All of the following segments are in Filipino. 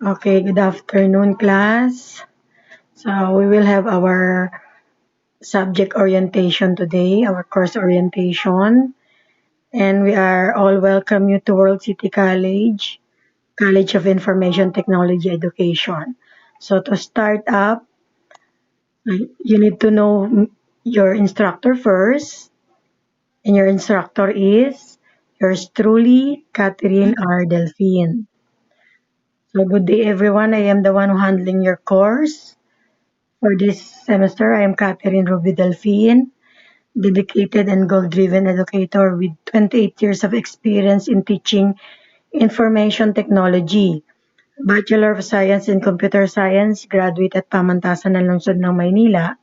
Okay, good afternoon, class. So we will have our subject orientation today, our course orientation. And we are all welcome you to World City College, College of Information Technology Education. So to start up, you need to know your instructor first. And your instructor is yours truly, Catherine R. Delphine. So good day, everyone. I am the one who handling your course. For this semester, I am Catherine Ruby Delphine, dedicated and goal-driven educator with 28 years of experience in teaching information technology. Bachelor of Science in Computer Science, graduate at Pamantasan ng Lungsod ng Maynila,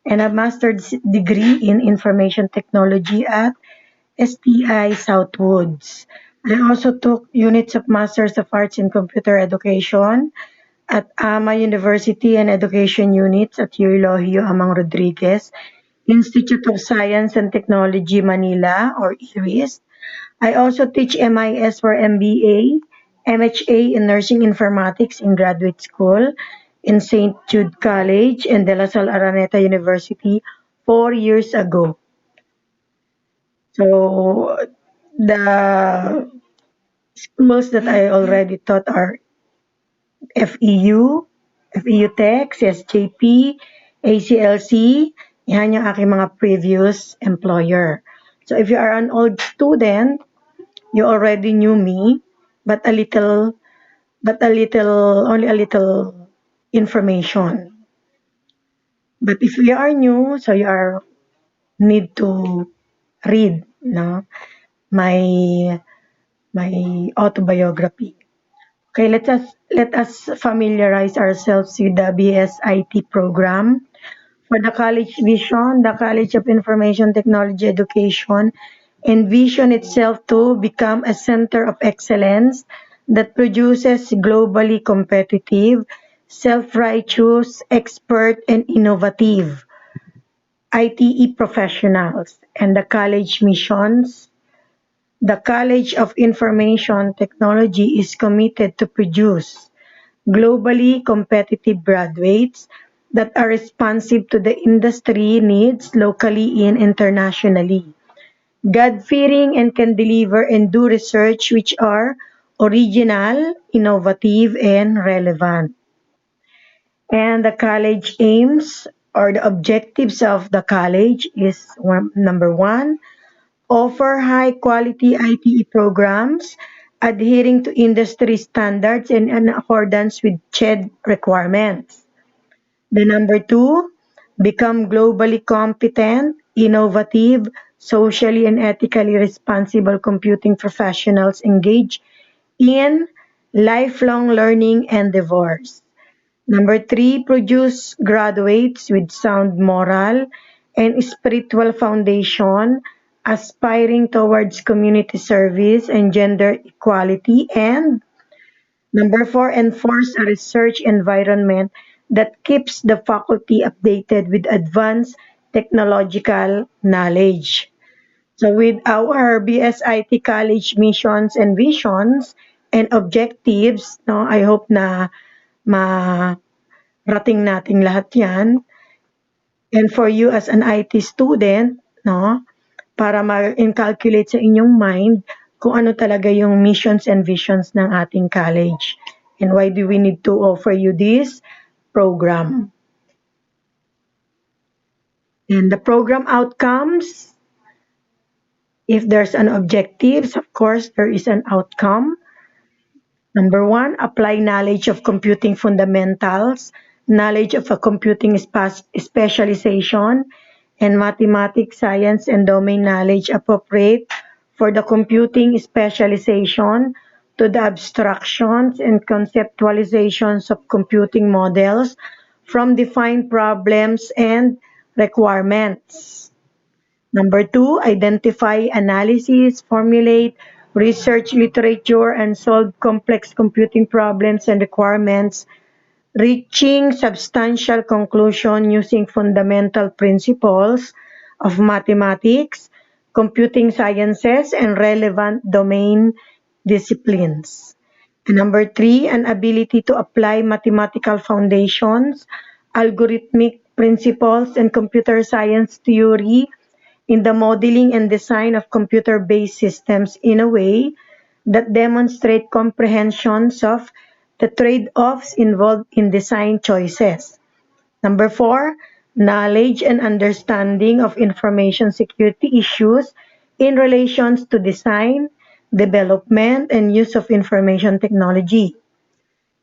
and a master's degree in Information Technology at STI Southwoods. I also took units of Masters of Arts in Computer Education at AMA University and Education Units at Eulohio Amang Rodriguez, Institute of Science and Technology, Manila, or IRIS. I also teach MIS for MBA, MHA in Nursing Informatics in graduate school in St. Jude College and De La Salle Araneta University 4 years ago. So the schools that I already taught are FEU, FEU Tech, CSJP, ACLC. Yan yung aking mga previous employer. So if you are an old student, you already knew me, but only a little information. But if you are new, so you are need to read my my autobiography. Okay, let us familiarize ourselves with the BSIT program. For the college vision, the College of Information Technology Education envision itself to become a center of excellence that produces globally competitive, self-righteous, expert, and innovative ITE professionals. And the college missions, the College of Information Technology is committed to produce globally competitive graduates that are responsive to the industry needs locally and internationally, God-fearing and can deliver and do research which are original, innovative, and relevant. And the college aims or the objectives of the college is number one, offer high-quality ITE programs adhering to industry standards and in accordance with CHED requirements. The number two, become globally competent, innovative, socially and ethically responsible computing professionals engaged in lifelong learning endeavors. Number three, produce graduates with sound moral and spiritual foundation, aspiring towards community service and gender equality. And number four, enforce a research environment that keeps the faculty updated with advanced technological knowledge. So with our BSIT College missions and visions and objectives, no, I hope na marating natin lahat yan. And for you as an IT student, no, para ma-calculate sa inyong mind kung ano talaga yung missions and visions ng ating college. And why do we need to offer you this program? And the program outcomes, if there's an objectives, of course, there is an outcome. Number one, apply knowledge of computing fundamentals, knowledge of a computing specialization, and mathematics, science, and domain knowledge appropriate for the computing specialization to the abstractions and conceptualizations of computing models from defined problems and requirements. Number two, identify, analysis, formulate, research literature, and solve complex computing problems and requirements, reaching substantial conclusion using fundamental principles of mathematics, computing sciences, and relevant domain disciplines. And number 3, an ability to apply mathematical foundations, algorithmic principles, and computer science theory in the modeling and design of computer-based systems in a way that demonstrate comprehensions of the trade-offs involved in design choices. Number 4, knowledge and understanding of information security issues in relations to design, development, and use of information technology.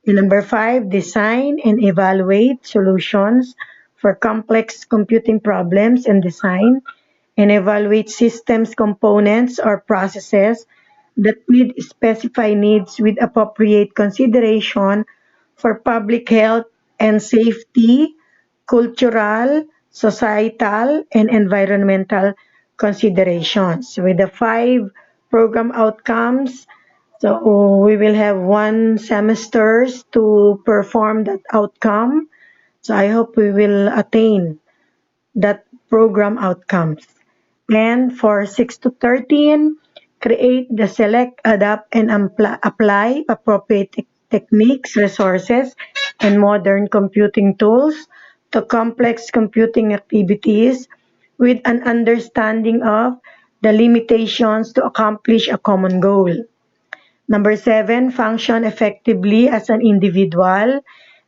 And number 5, design and evaluate solutions for complex computing problems and design and evaluate systems components or processes that meet specified needs with appropriate consideration for public health and safety, cultural, societal, and environmental considerations. With the 5 program outcomes, so we will have 1 semesters to perform that outcome. So I hope we will attain that program outcomes. And for 6 to 13, create the select, adapt, and apply appropriate techniques, resources, and modern computing tools to complex computing activities with an understanding of the limitations to accomplish a common goal. Number 7, function effectively as an individual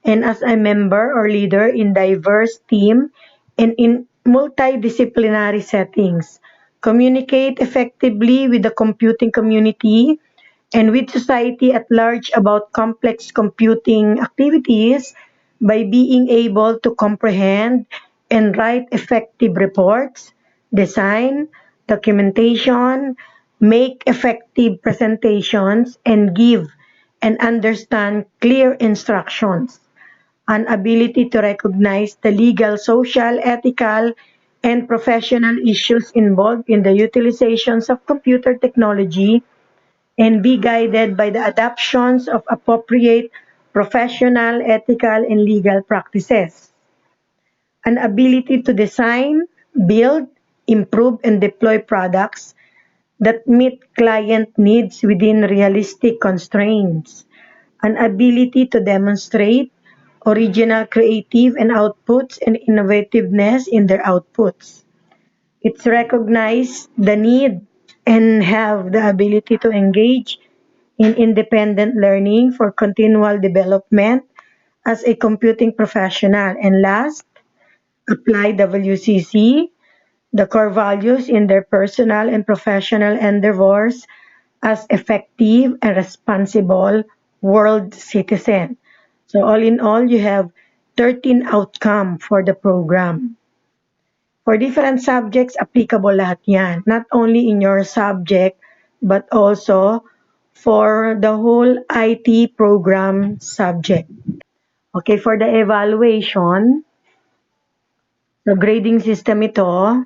and as a member or leader in diverse team and in multidisciplinary settings. Communicate effectively with the computing community and with society at large about complex computing activities by being able to comprehend and write effective reports, design, documentation, make effective presentations, and give and understand clear instructions. An ability to recognize the legal, social, ethical, and professional issues involved in the utilizations of computer technology and be guided by the adoptions of appropriate professional, ethical, and legal practices. An ability to design, build, improve, and deploy products that meet client needs within realistic constraints. An ability to demonstrate original creative and outputs and innovativeness in their outputs. It's recognize the need and have the ability to engage in independent learning for continual development as a computing professional. And last, apply WCC, the core values in their personal and professional endeavors as effective and responsible world citizen. So all in all, you have 13 outcome for the program. For different subjects, applicable lahat yan. Not only in your subject, but also for the whole IT program subject. Okay, for the evaluation, the grading system ito,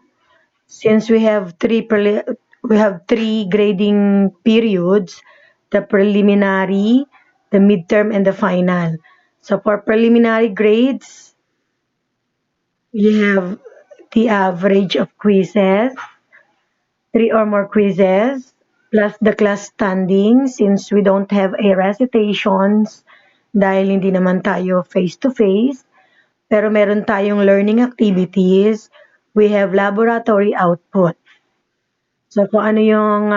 since we have three grading periods, the preliminary, the midterm, and the final. So for preliminary grades, you have the average of quizzes, 3 or more quizzes, plus the class standing since we don't have a recitations dahil hindi naman tayo face-to-face. Pero meron tayong learning activities, we have laboratory output. So kung ano yung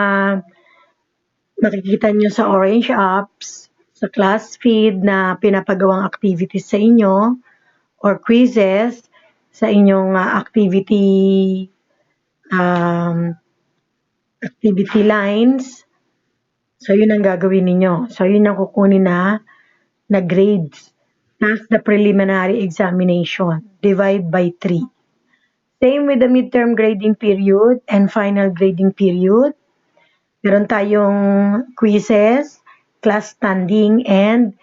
makikita nyo sa Orange Apps, sa class feed na pinapagawang activities sa inyo, or quizzes sa inyong activity lines, so yun ang gagawin ninyo. So yun ang kukunin na grades plus the preliminary examination, divide by 3. Same with the midterm grading period and final grading period. Meron tayong quizzes, class standing, and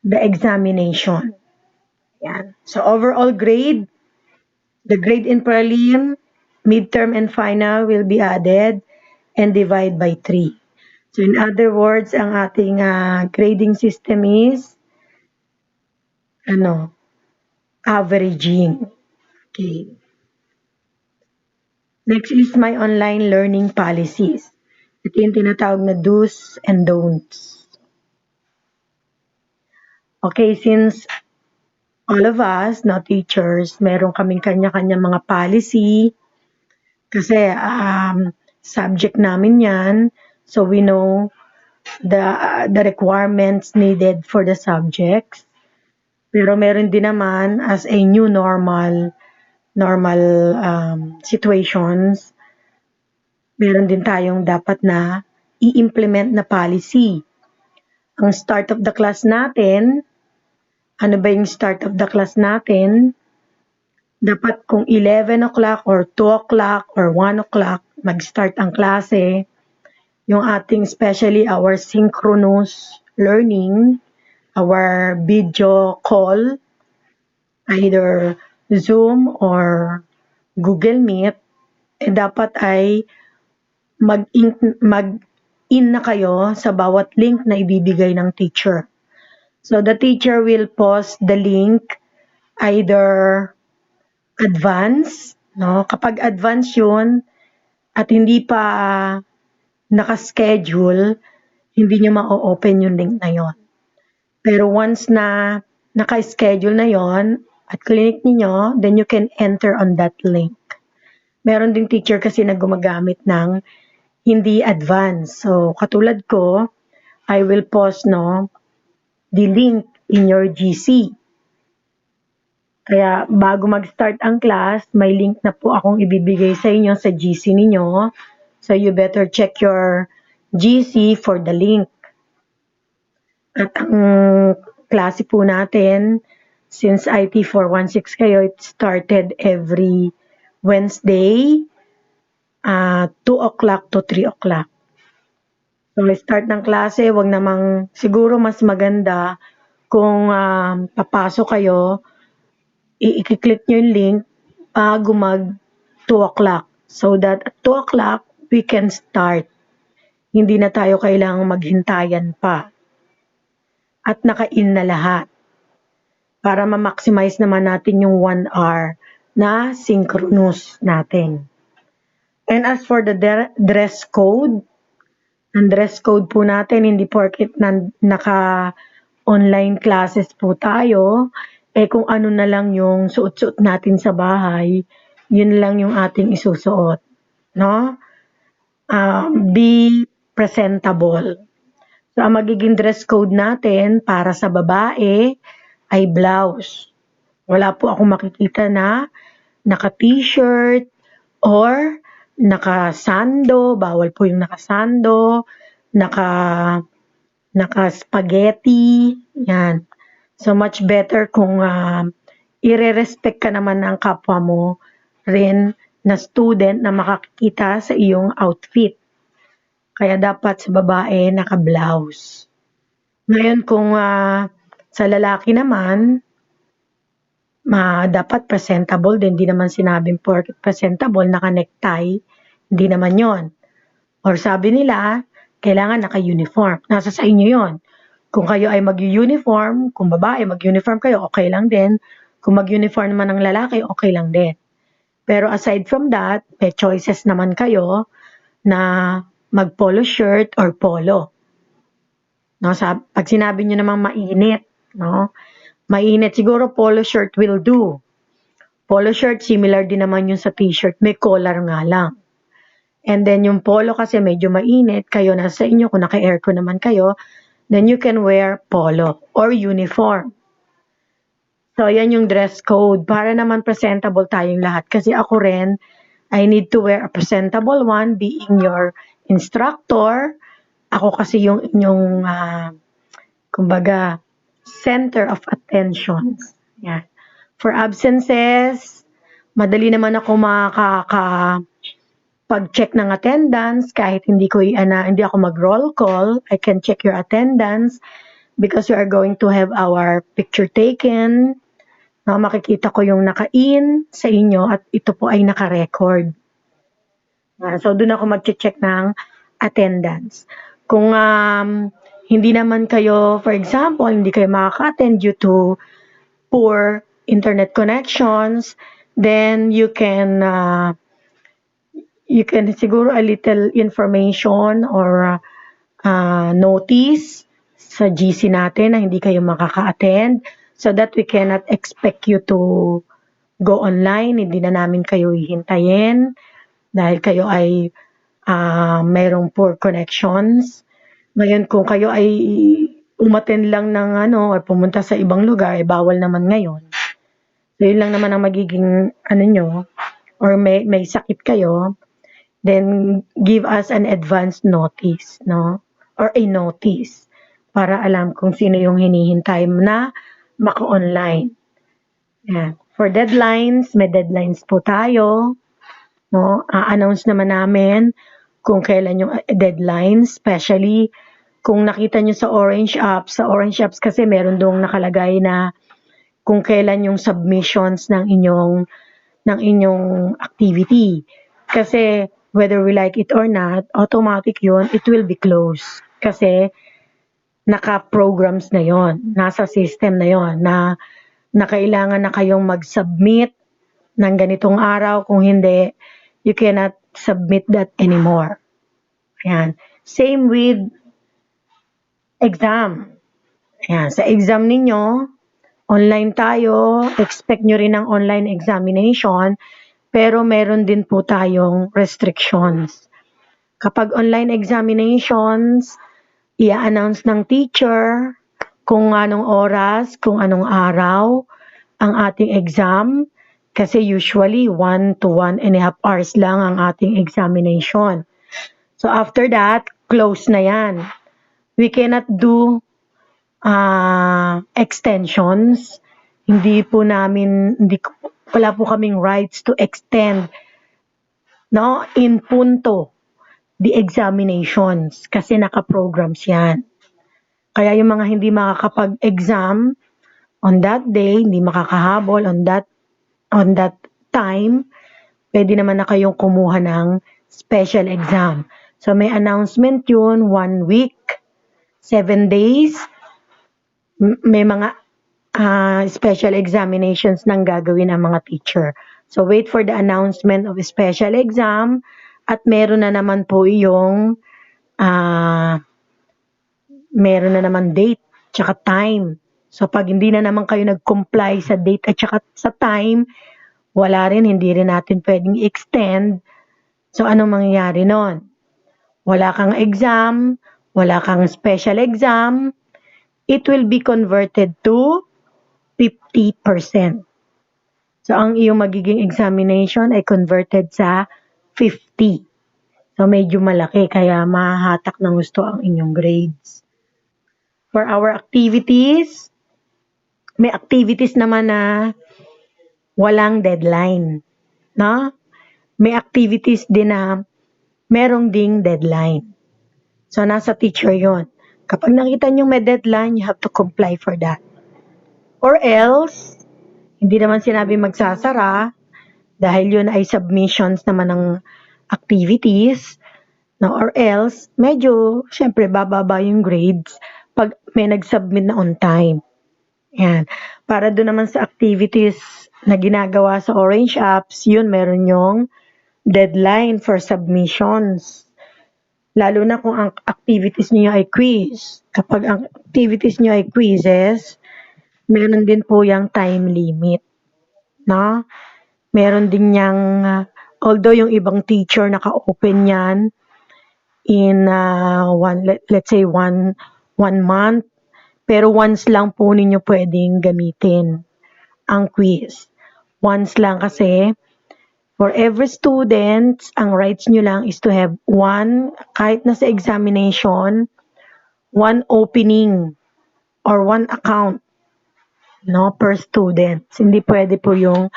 the examination. Yan. So overall grade, the grade in prelim, midterm, and final will be added and divide by 3. So in other words, ang ating grading system is averaging. Okay. Next is my online learning policies. Ito yung tinatawag na do's and don'ts. Okay, since all of us, no teachers, meron kaming kanya-kanya mga policy kasi subject namin yan. So we know the requirements needed for the subjects. Pero meron din naman as a new normal situations, meron din tayong dapat na i-implement na policy. Ang start of the class natin, ano ba yung start of the class natin? Dapat kung 11 o'clock or 2 o'clock or 1 o'clock mag-start ang klase, yung ating especially our synchronous learning, our video call, either Zoom or Google Meet, dapat ay mag-in na kayo sa bawat link na ibibigay ng teacher. So the teacher will post the link either advance, no? Kapag advance yun at hindi pa naka-schedule, hindi nyo ma-open yung link na yon. Pero once na naka-schedule na yon at clinic niyo, then you can enter on that link. Meron ding teacher kasi na gumagamit ng hindi advance. So, katulad ko, I will post the link in your GC. Kaya bago mag-start ang class, may link na po akong ibibigay sa inyo sa GC ninyo. So, you better check your GC for the link. At ang klase po natin, since IT 416 kayo, it started every Wednesday, 2 o'clock to 3 o'clock. So, start ng klase, wag namang, siguro mas maganda kung papasok kayo, i-click nyo yung link bago mag 2 o'clock. So that at 2 o'clock, we can start. Hindi na tayo kailangang maghintayan pa. At naka-in na lahat. Para ma-maximize naman natin yung 1 hour na synchronous natin. And as for the dress code, ang dress code po natin, hindi porket naka-online classes po tayo, kung ano na lang yung suot-suot natin sa bahay, yun lang yung ating isusuot. No? Be presentable. So, ang magiging dress code natin para sa babae ay blouse. Wala po akong makikita na naka-t-shirt or naka-sando. Bawal po yung naka-sando, naka-spaghetti. Yan. So, much better kung ire-respect ka naman ng kapwa mo rin na student na makakita sa iyong outfit. Kaya dapat sa babae naka-blouse. Ngayon kung sa lalaki naman, dapat presentable din. Hindi naman sinabing porket presentable, naka-necktie. Hindi naman yon. Or sabi nila, kailangan naka-uniform. Nasa sa inyo yon. Kung kayo ay mag-uniform, kung babae mag-uniform kayo, okay lang din. Kung mag-uniform naman ng lalaki, okay lang din. Pero aside from that, may choices naman kayo na mag-polo shirt or polo. No, pag sinabi nyo namang mainit, no? Mainit, siguro polo shirt will do. Polo shirt, similar din naman yung sa t-shirt, may collar nga lang. And then yung polo kasi medyo mainit, kayo nasa inyo, kung naka-aircon naman kayo, then you can wear polo or uniform. So, yan yung dress code. Para naman presentable tayong lahat. Kasi ako rin, I need to wear a presentable one, being your instructor. Ako kasi yung inyong, kumbaga, center of attention. Yeah. For absences, madali naman ako pag-check ng attendance kahit hindi ako mag-roll call. I can check your attendance because we are going to have our picture taken. No, makikita ko yung naka-in sa inyo at ito po ay naka-record. So doon ako mag-check ng attendance. Kung hindi naman kayo, for example, hindi kayo makaka-attend due to poor internet connections, then you can siguro a little information or notice sa GC natin na hindi kayo makaka-attend, so that we cannot expect you to go online. Hindi na namin kayo hihintayin dahil kayo ay mayroong poor connections. Ngayon, kung kayo ay umattend lang ng or pumunta sa ibang lugar, bawal naman ngayon. So, yun lang naman ang magiging nyo, or may sakit kayo, then give us an advance notice, no? Or a notice para alam kung sino yung hinihintay na maka-online. Yan. For deadlines, may deadlines po tayo, no? A-announce naman namin kung kailan yung deadlines, especially kung nakita nyo sa Orange Apps kasi meron doong nakalagay na kung kailan yung submissions ng inyong activity. Kasi whether we like it or not, automatic yun, it will be closed. Kasi naka-programs na yon, nasa system na yon, na kailangan na kayong mag-submit ng ganitong araw. Kung hindi, you cannot submit that anymore. Ayan. Same with exam. Ayan. Sa exam ninyo, online tayo, expect nyo rin ang online examination, pero meron din po tayong restrictions. Kapag online examinations, i-announce ng teacher kung anong oras, kung anong araw ang ating exam, kasi usually 1 to 1.5 hours lang ang ating examination. So after that, close na yan. We cannot do extensions. Wala po kaming rights to extend, no, in punto the examinations kasi naka-programs yan. Kaya yung mga hindi makakapag-exam on that day, hindi makakahabol on that time, pwede naman na kayong kumuha ng special exam. So may announcement yun, 1 week, 7 days, may mga special examinations nang gagawin ang mga teacher. So wait for the announcement of a special exam at meron na naman po yung meron na naman date tsaka time. So pag hindi na naman kayo nag-comply sa date at tsaka sa time, wala rin, hindi rin natin pwedeng extend. So anong mangyayari nun? Wala kang exam, wala kang special exam, it will be converted to 50%. So ang iyong magiging examination ay converted sa 50. So medyo malaki, kaya mahahatak ng gusto ang inyong grades. For our activities, may activities naman na walang deadline, no? May activities din na merong ding deadline. So nasa teacher yon. Kapag nakita nyo may deadline, you have to comply for that. Or else, hindi naman sinabi magsasara dahil yun ay submissions naman ng activities. No? Or else, medyo, syempre, bababa yung grades pag may nag-submit na on time. Yan. Para doon naman sa activities na ginagawa sa Orange Apps, yun meron yung deadline for submissions. Lalo na kung ang activities niyo ay quiz. Kapag ang activities niyo ay quizzes, meron din po yung time limit. No? Meron din yung, although yung ibang teacher naka-open yan in let's say one month, pero once lang po ninyo pwedeng gamitin ang quiz. Once lang kasi, for every student, ang rights nyo lang is to have one, kahit na sa examination, one opening or one account, no, per student. Hindi pwede po yung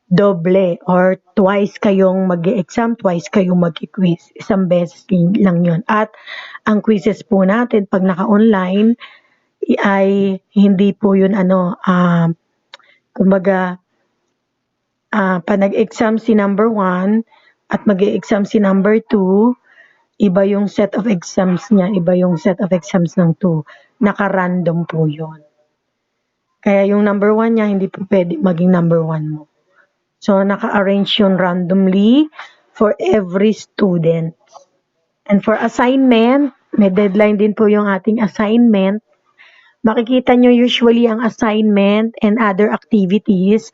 doble or twice kayong mag-exam, twice kayong mag-quiz. Isang beses lang yun. At ang quizzes po natin, pag naka-online, ay hindi po yun kumbaga, pa nag-exam si number 1 at mag-exam si number 2, iba yung set of exams niya, iba yung set of exams ng 2. Naka-random po yun. Kaya yung number 1 niya, hindi po pwede maging number 1 mo. So, naka-arrange yun randomly for every student. And for assignment, may deadline din po yung ating assignment. Makikita nyo usually ang assignment and other activities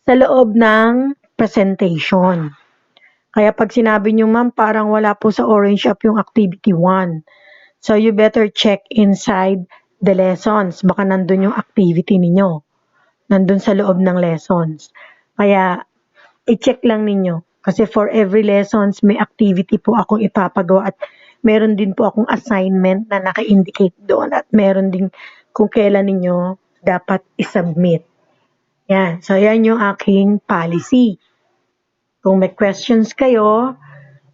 sa loob ng presentation. Kaya pag sinabi nyo, ma'am, parang wala po sa orange up yung activity 1. So you better check inside the lessons. Baka nandun yung activity ninyo. Nandun sa loob ng lessons. Kaya i-check lang ninyo. Kasi for every lessons, may activity po akong ipapagawa at meron din po akong assignment na naka-indicate doon at meron din kung kailan ninyo dapat i-submit. Yan. So, yan yung aking policy. Kung may questions kayo,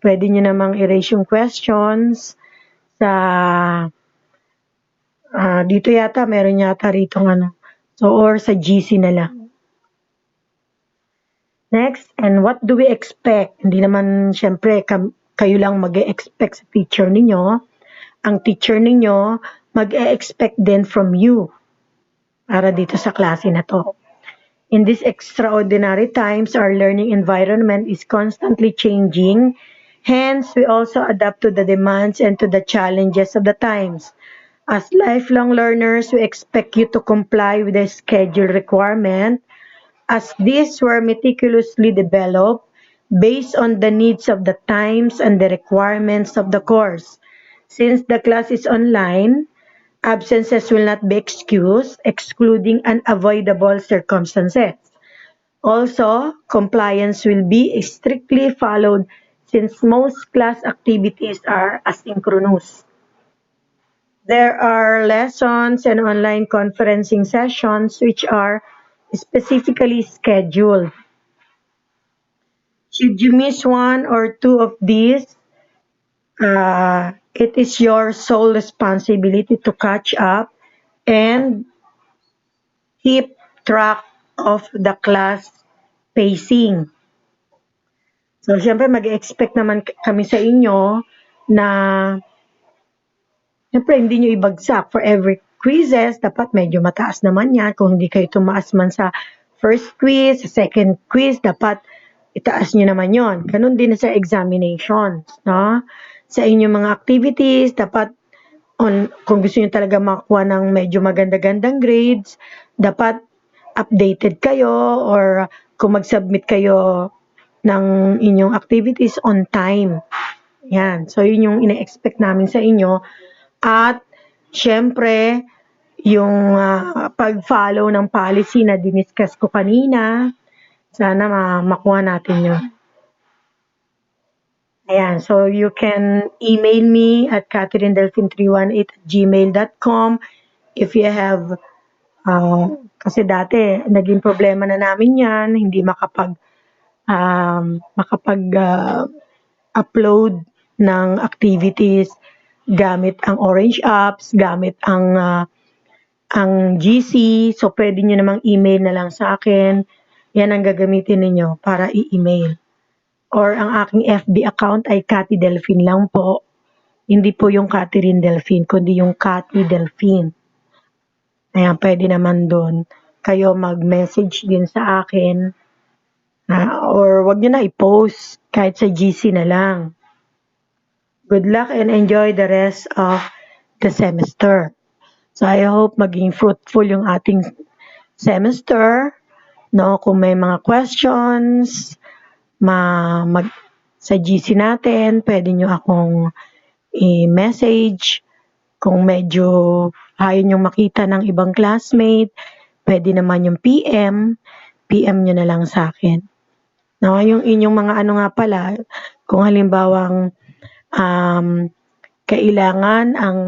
pwede nyo namang erase yung questions sa dito yata, meron yata rito ano. So, or sa GC na lang. Next, and what do we expect? Hindi naman, syempre, kayo lang mag-e-expect sa teacher ninyo. Ang teacher ninyo, mag-e-expect din from you para dito sa klase na to. In these extraordinary times, our learning environment is constantly changing. Hence, we also adapt to the demands and to the challenges of the times. As lifelong learners, we expect you to comply with the schedule requirement as these were meticulously developed based on the needs of the times and the requirements of the course. Since the class is online, absences will not be excused, excluding unavoidable circumstances. Also, compliance will be strictly followed since most class activities are asynchronous. There are lessons and online conferencing sessions which are specifically scheduled. Should you miss one or two of these, it is your sole responsibility to catch up and keep track of the class pacing. So, syempre, mag-expect naman kami sa inyo na syempre, hindi nyo ibagsak. For every quizzes, dapat medyo mataas naman yan. Kung hindi kayo tumaas man sa first quiz, sa second quiz, dapat itaas nyo naman yon. Ganun din sa examinations. No? Sa inyong mga activities, dapat kung gusto nyo talaga makakuha ng medyo maganda-gandang grades, dapat updated kayo or kung mag-submit kayo ng inyong activities on time. Yan. So, yun yung ina-expect namin sa inyo. At, syempre, yung pag-follow ng policy na diniscuss ko kanina, sana makuha natin yun. Ayan. So, you can email me at catherinedelphin318@gmail.com if you have kasi dati, naging problema na namin yan, hindi upload ng activities gamit ang Orange Apps, gamit ang GC. So, pwede nyo namang email na lang sa akin. Yan ang gagamitin ninyo para i-email. Or ang aking FB account ay Cathy Delphin lang po. Hindi po yung Catherine Delphin, kundi yung Cathy Delphin. Ayan, pwede naman doon kayo mag-message din sa akin or wag nyo na i-post kahit sa GC na lang. Good luck and enjoy the rest of the semester. So I hope maging fruitful yung ating semester. No, kung may mga questions, sa GC natin, pwede nyo akong i-message. Kung medyo ayaw nyo makita ng ibang classmate, pwede naman yung PM nyo na lang sa akin. No, yung inyong mga ano nga pala, kung halimbawang kailangan ang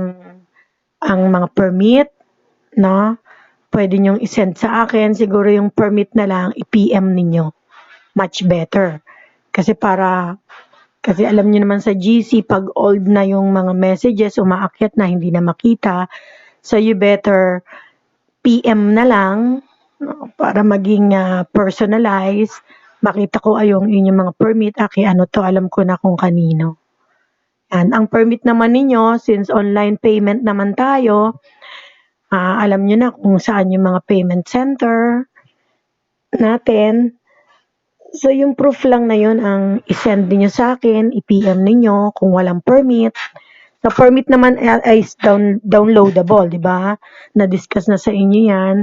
mga permit, no, pwede nyong isend sa akin. Siguro yung permit na lang, i-PM ninyo. Much better. Kasi alam niyo naman sa GC, pag old na yung mga messages, umaakyat na, hindi na makita. So, you better PM na lang para maging personalized. Makita ko yung inyong mga permit. Ano to, alam ko na kung kanino. And ang permit naman ninyo, since online payment naman tayo, alam niyo na kung saan yung mga payment center natin. So, yung proof lang na yun ang isend niyo sa akin, i-PM ninyo kung walang permit. The permit naman is downloadable, di ba? Na-discuss na sa inyo yan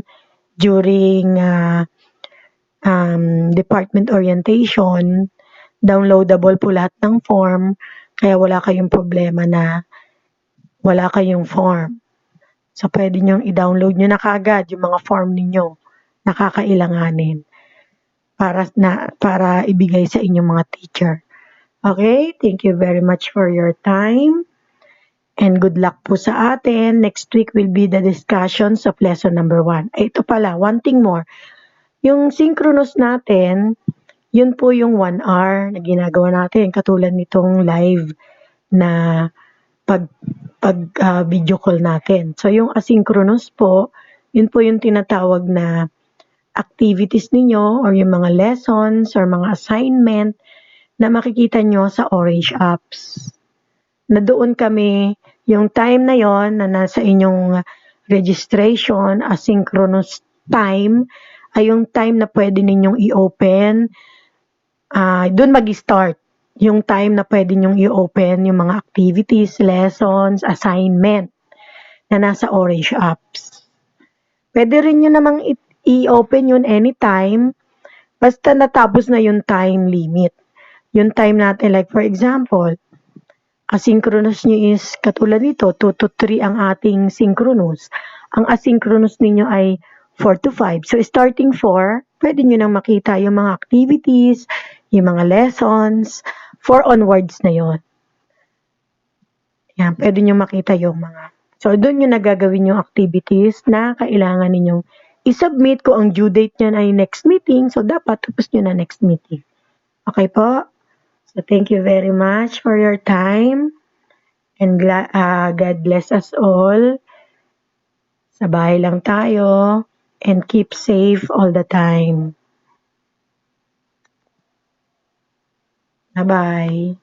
during department orientation. Downloadable po lahat ng form, kaya wala kayong problema na wala kayong form. So, pwede nyong i-download nyo na kaagad yung mga form ninyo na kakailanganin para ibigay sa inyong mga teacher. Okay? Thank you very much for your time. And good luck po sa atin. Next week will be the discussions of lesson number 1. Ito pala, one thing more. Yung synchronous natin, yun po yung 1 hour na ginagawa natin. Katulad nitong live na video call natin. So, yung asynchronous po, yun po yung tinatawag na activities ninyo or yung mga lessons or mga assignment na makikita nyo sa Orange Apps. Na doon kami, yung time na yon na nasa inyong registration, asynchronous time, ay yung time na pwede ninyong i-open. Doon mag-start yung time na pwede ninyong i-open yung mga activities, lessons, assignment na nasa Orange Apps. Pwede rin nyo namang i-open yun anytime, basta natapos na yung time limit. Yung time natin, like for example, asynchronous nyo is katulad nito, 2 to 3 ang ating synchronous. Ang asynchronous ninyo ay 4 to 5. So, starting 4, pwede nyo nang makita yung mga activities, yung mga lessons, 4 onwards na yon. Yan, pwede nyo makita yung mga. So, doon nyo nagagawin yung activities na kailangan ninyong i-submit ko ang due date nyan ay next meeting. So, dapat tapos nyo na next meeting. Okay po? So, thank you very much for your time. And God bless us all. Sa bahay lang tayo. And keep safe all the time. Bye-bye.